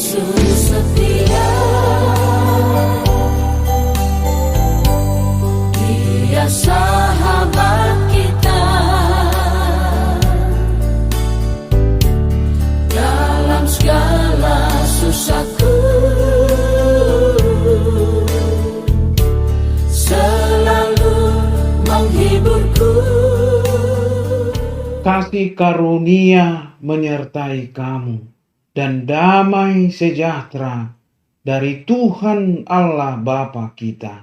Yesus setia, Dia sahabat kita dalam segala susahku, selalu menghiburku. Kasih karunia menyertai kamu dan damai sejahtera dari Tuhan Allah Bapa kita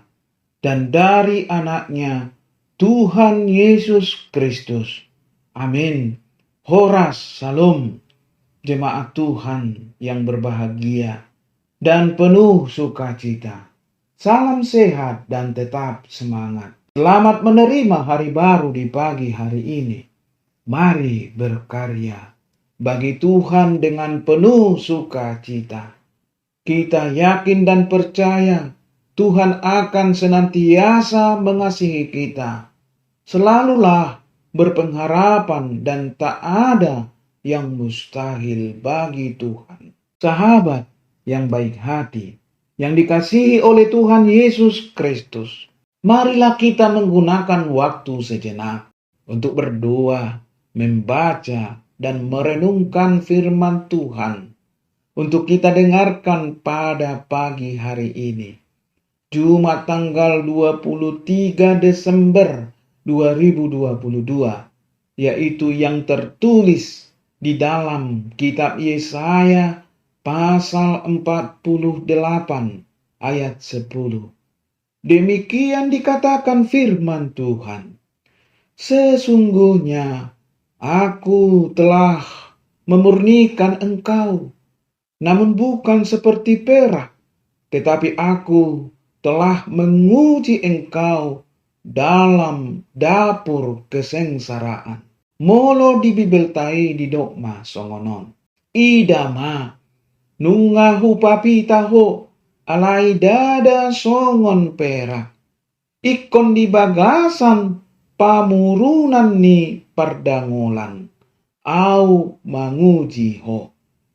dan dari anaknya Tuhan Yesus Kristus. Amin. Horas Salam, jemaat Tuhan yang berbahagia dan penuh sukacita. Salam sehat dan tetap semangat. Selamat menerima hari baru di pagi hari ini. Mari berkarya bagi Tuhan dengan penuh sukacita. Kita yakin dan percaya Tuhan akan senantiasa mengasihi kita. Selalulah berpengharapan dan tak ada yang mustahil bagi Tuhan. Sahabat yang baik hati, yang dikasihi oleh Tuhan Yesus Kristus, marilah kita menggunakan waktu sejenak untuk berdoa, membaca, dan merenungkan firman Tuhan untuk kita dengarkan pada pagi hari ini, Jumat tanggal 23 Desember 2022, yaitu yang tertulis di dalam kitab Yesaya pasal 48 ayat 10. Demikian dikatakan firman Tuhan, sesungguhnya Aku telah memurnikan engkau, namun bukan seperti perak, tetapi aku telah menguji engkau dalam dapur kesengsaraan. Molo di bibeltai di dogma songonon. Idama nungahu papitaho alai dada songon perak. Ikon di bagasan pamurunan ni pardangolan au manguji ho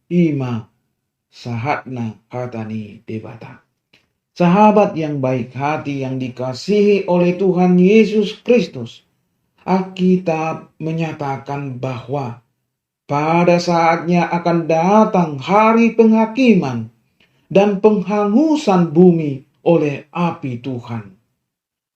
ima sahatna katani debata. Sahabat yang baik hati yang dikasihi oleh Tuhan Yesus Kristus, Alkitab menyatakan bahwa pada saatnya akan datang hari penghakiman dan penghangusan bumi oleh api Tuhan.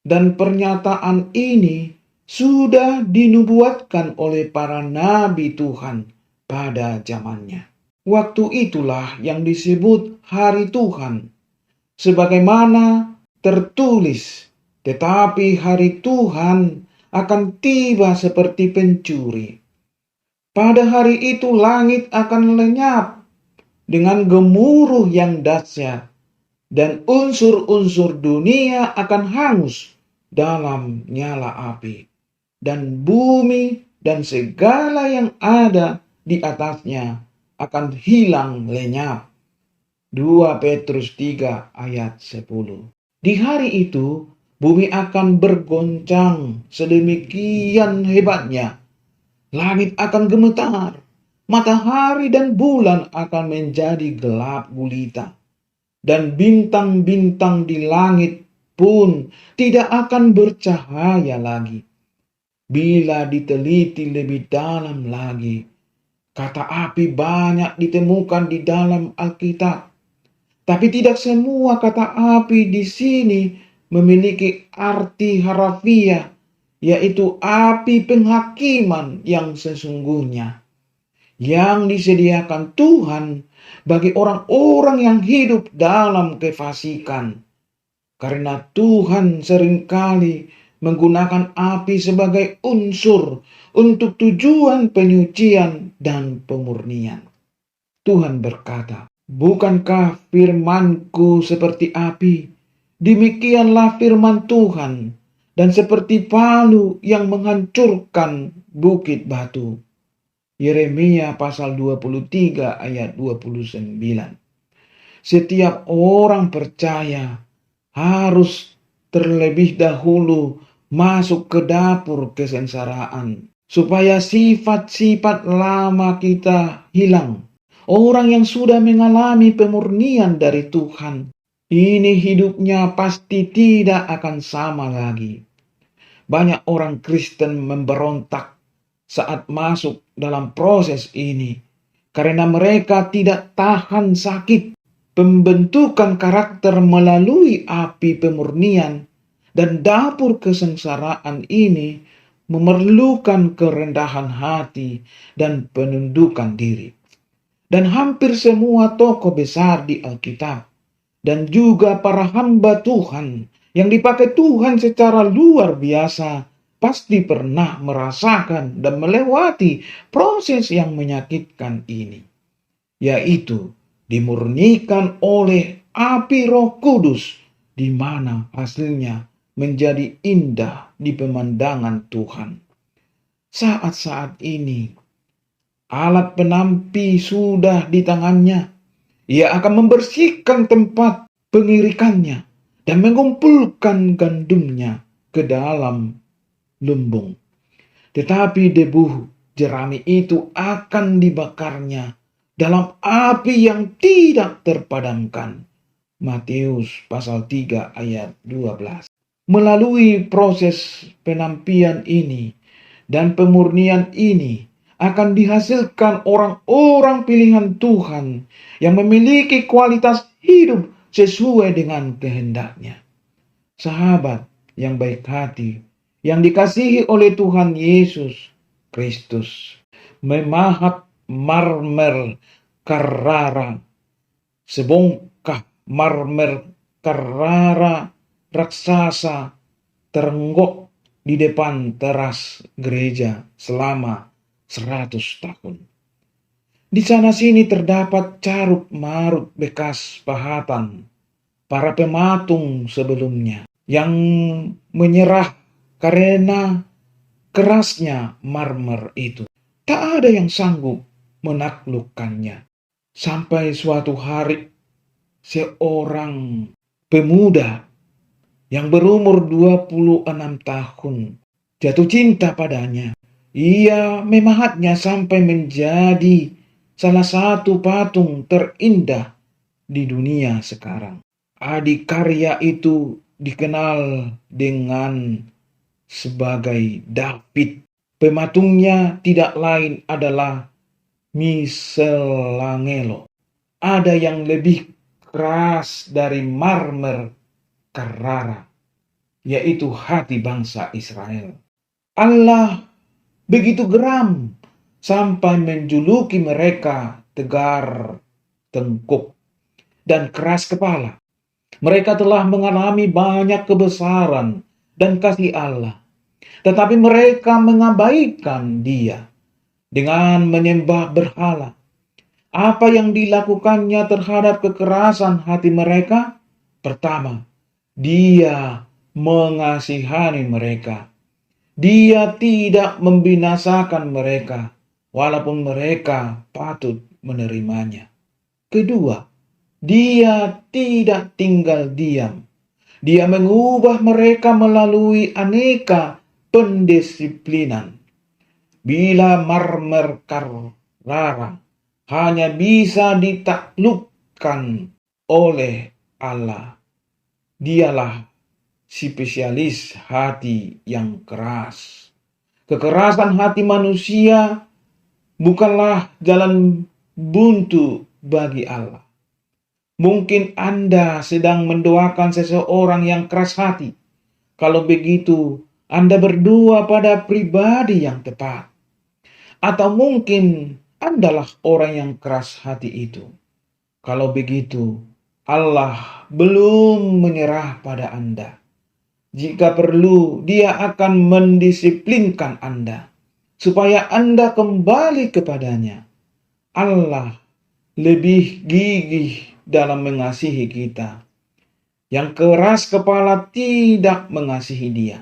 Dan pernyataan ini sudah dinubuatkan oleh para nabi Tuhan pada zamannya. Waktu itulah yang disebut hari Tuhan, sebagaimana tertulis, tetapi hari Tuhan akan tiba seperti pencuri. Pada hari itu langit akan lenyap dengan gemuruh yang dahsyat, dan unsur-unsur dunia akan hangus dalam nyala api, dan bumi dan segala yang ada di atasnya akan hilang lenyap. 2 Petrus 3 ayat 10. Di hari itu bumi akan bergoncang sedemikian hebatnya. Langit akan gemetar, matahari dan bulan akan menjadi gelap gulita, dan bintang-bintang di langit pun tidak akan bercahaya lagi. Bila diteliti lebih dalam lagi, kata api banyak ditemukan di dalam Alkitab. Tapi tidak semua kata api di sini memiliki arti harafiah, yaitu api penghakiman yang sesungguhnya, yang disediakan Tuhan bagi orang-orang yang hidup dalam kefasikan. Karena Tuhan seringkali menggunakan api sebagai unsur untuk tujuan penyucian dan pemurnian. Tuhan berkata, bukankah firman-Ku seperti api? Demikianlah firman Tuhan, dan seperti palu yang menghancurkan bukit batu. Yeremia pasal 23 ayat 29. Setiap orang percaya harus terlebih dahulu masuk ke dapur kesengsaraan, supaya sifat-sifat lama kita hilang, Orang yang sudah mengalami pemurnian dari Tuhan, ini hidupnya pasti tidak akan sama lagi. Banyak orang Kristen memberontak saat masuk dalam proses ini karena mereka tidak tahan sakit. Pembentukan karakter melalui api pemurnian dan dapur kesengsaraan ini memerlukan kerendahan hati dan penundukan diri. Dan hampir semua tokoh besar di Alkitab dan juga para hamba Tuhan yang dipakai Tuhan secara luar biasa pasti pernah merasakan dan melewati proses yang menyakitkan ini, yaitu dimurnikan oleh api Roh Kudus, di mana hasilnya menjadi indah di pemandangan Tuhan. Saat-saat ini, alat penampi sudah di tangannya. Ia akan membersihkan tempat pengirikannya dan mengumpulkan gandumnya ke dalam lumbung. Tetapi debu jerami itu akan dibakarnya dalam api yang tidak terpadamkan. Matius pasal 3 ayat 12. Melalui proses penampian ini dan pemurnian ini akan dihasilkan orang-orang pilihan Tuhan yang memiliki kualitas hidup sesuai dengan kehendaknya. Sahabat yang baik hati, yang dikasihi oleh Tuhan Yesus Kristus, memahat marmer Carrara, sebongkah marmer Carrara raksasa terenggok di depan teras gereja selama 100 tahun. Di sana-sini terdapat carut-marut bekas pahatan para pematung sebelumnya yang menyerah karena kerasnya marmer itu. Tak ada yang sanggup menaklukkannya. Sampai suatu hari seorang pemuda yang berumur 26 tahun jatuh cinta padanya. Ia memahatnya sampai menjadi salah satu patung terindah di dunia sekarang. Adikarya itu dikenal dengan sebagai David. Pematungnya tidak lain adalah Michelangelo. Ada yang lebih keras dari marmer Carrara, yaitu hati bangsa Israel. Allah begitu geram sampai menjuluki mereka tegar tengkuk dan keras kepala. Mereka telah mengalami banyak kebesaran dan kasih Allah, tetapi mereka mengabaikan Dia dengan menyembah berhala. Apa yang dilakukannya terhadap kekerasan hati mereka? Pertama, Dia mengasihani mereka. Dia tidak membinasakan mereka, walaupun mereka patut menerimanya. Kedua, Dia tidak tinggal diam. Dia mengubah mereka melalui aneka pendisiplinan. Bila marmer Carrara hanya bisa ditaklukkan oleh Allah, Dialah spesialis hati yang keras. Kekerasan hati manusia bukanlah jalan buntu bagi Allah. Mungkin Anda sedang mendoakan seseorang yang keras hati. Kalau begitu, Anda berdoa pada pribadi yang tepat. Atau mungkin Andalah orang yang keras hati itu. Kalau begitu, Allah belum menyerah pada Anda. Jika perlu, Dia akan mendisiplinkan Anda supaya Anda kembali kepadanya. Allah lebih gigih dalam mengasihi kita. Yang keras kepala tidak mengasihi Dia.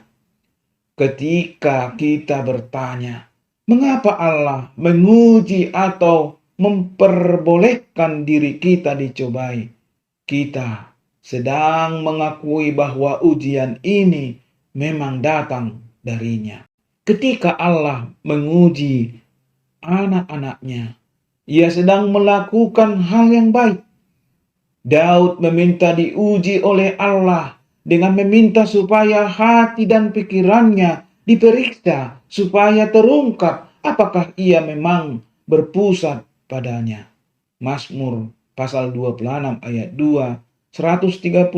Ketika kita bertanya, mengapa Allah menguji atau memperbolehkan diri kita dicobai? Kita sedang mengakui bahwa ujian ini memang datang darinya. Ketika Allah menguji anak-anaknya, Ia sedang melakukan hal yang baik. Daud meminta diuji oleh Allah dengan meminta supaya hati dan pikirannya diperiksa supaya terungkap apakah ia memang berpusat padanya. Mazmur pasal 26 ayat 2, 139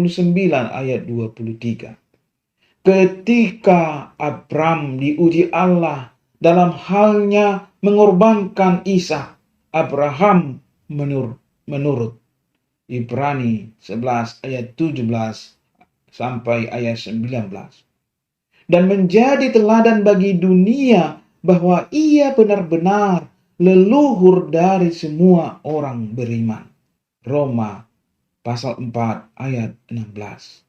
ayat 23. Ketika Abram diuji Allah dalam halnya mengorbankan Ishak, Abraham menurut. Ibrani 11 ayat 17 sampai ayat 19. Dan menjadi teladan bagi dunia bahwa ia benar-benar leluhur dari semua orang beriman. Roma pasal 4 ayat 16.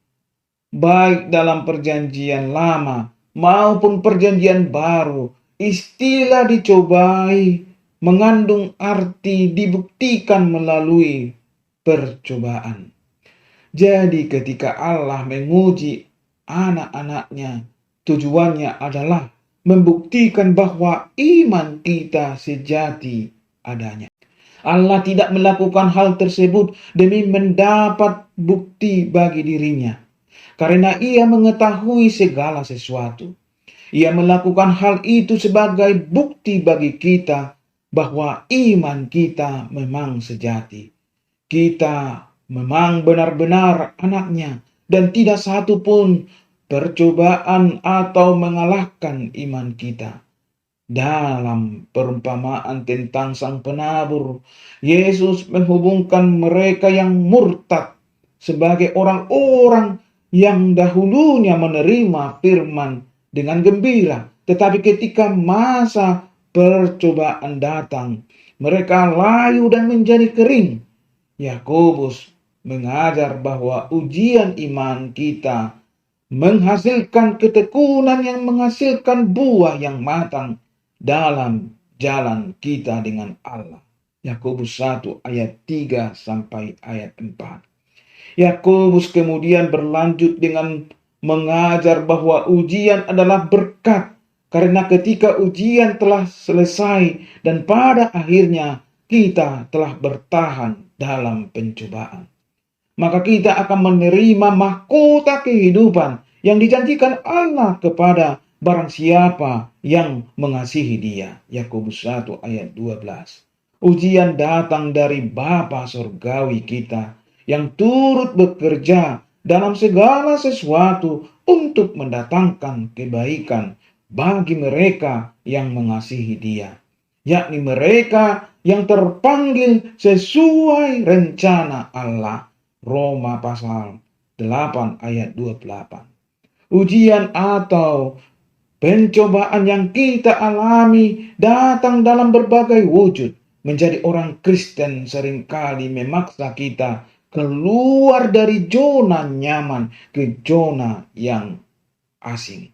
Baik dalam perjanjian lama maupun perjanjian baru, istilah dicobai mengandung arti dibuktikan melalui percobaan. Jadi ketika Allah menguji anak-anaknya, tujuannya adalah membuktikan bahwa iman kita sejati adanya. Allah tidak melakukan hal tersebut demi mendapat bukti bagi dirinya, karena ia mengetahui segala sesuatu. Ia melakukan hal itu sebagai bukti bagi kita bahwa iman kita memang sejati. Kita memang benar-benar anaknya dan tidak satu pun percobaan atau mengalahkan iman kita. Dalam perumpamaan tentang sang penabur, Yesus menghubungkan mereka yang murtad sebagai orang-orang yang dahulunya menerima firman dengan gembira, tetapi ketika masa percobaan datang, mereka layu dan menjadi kering. Yakobus mengajar bahwa ujian iman kita menghasilkan ketekunan yang menghasilkan buah yang matang dalam jalan kita dengan Allah. Yakobus 1 ayat 3 sampai ayat 4. Yakobus kemudian berlanjut dengan mengajar bahwa ujian adalah berkat, karena ketika ujian telah selesai dan pada akhirnya kita telah bertahan dalam pencobaan, maka kita akan menerima mahkota kehidupan yang dijanjikan Allah kepada barang siapa yang mengasihi Dia. Yakobus 1 ayat 12. Ujian datang dari Bapa Surgawi kita yang turut bekerja dalam segala sesuatu untuk mendatangkan kebaikan bagi mereka yang mengasihi Dia, yakni mereka yang terpanggil sesuai rencana Allah. Roma pasal 8 ayat 28. Ujian atau pencobaan yang kita alami datang dalam berbagai wujud. Menjadi orang Kristen seringkali memaksa kita keluar dari zona nyaman ke zona yang asing.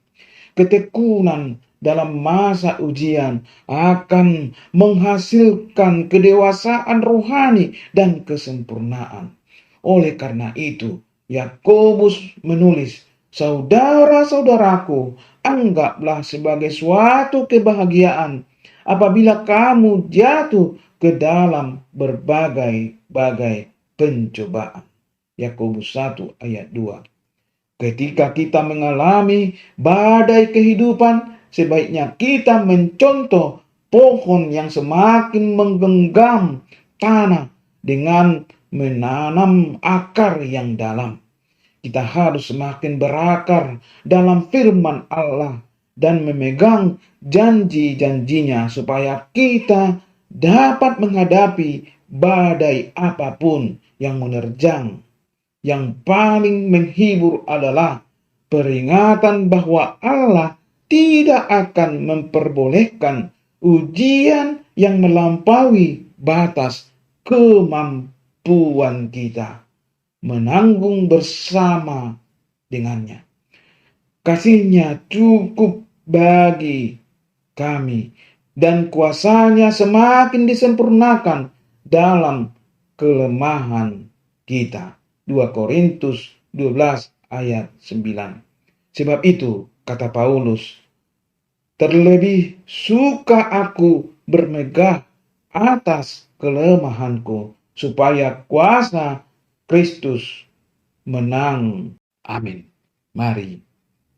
Ketekunan dalam masa ujian akan menghasilkan kedewasaan rohani dan kesempurnaan. Oleh karena itu, Yakobus menulis, "Saudara-saudaraku, anggaplah sebagai suatu kebahagiaan apabila kamu jatuh ke dalam berbagai-bagai pencobaan." Yakobus 1 ayat 2. Ketika kita mengalami badai kehidupan, sebaiknya kita mencontoh pohon yang semakin menggenggam tanah dengan menanam akar yang dalam. Kita harus semakin berakar dalam firman Allah dan memegang janji-janjinya supaya kita dapat menghadapi badai apapun yang menerjang. Yang paling menghibur adalah peringatan bahwa Allah tidak akan memperbolehkan ujian yang melampaui batas kemampuan kita menanggung bersama dengannya. Kasih-Nya cukup bagi kami dan kuasa-Nya semakin disempurnakan dalam kelemahan kita. 2 Korintus 12 ayat 9. Sebab itu, kata Paulus, terlebih suka aku bermegah atas kelemahanku, supaya kuasa Kristus menang. Amin. Mari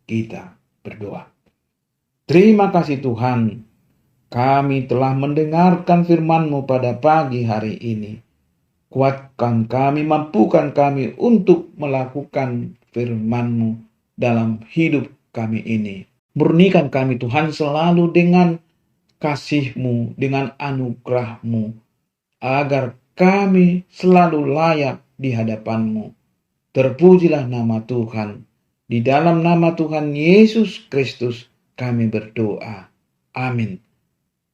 kita berdoa. Terima kasih Tuhan, kami telah mendengarkan firman-Mu pada pagi hari ini. Kuatkan kami, mampukan kami untuk melakukan firman-Mu dalam hidup kami ini. Murnikan kami Tuhan selalu dengan kasih-Mu, dengan anugerah-Mu, agar kami selalu layak di hadapan-Mu. Terpujilah nama Tuhan. Di dalam nama Tuhan Yesus Kristus kami berdoa. Amin.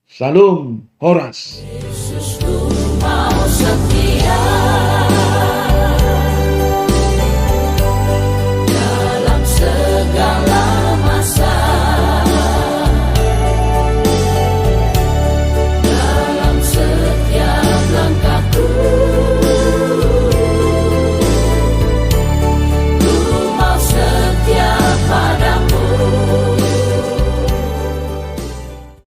Salam Horas. Yesusku mau setia.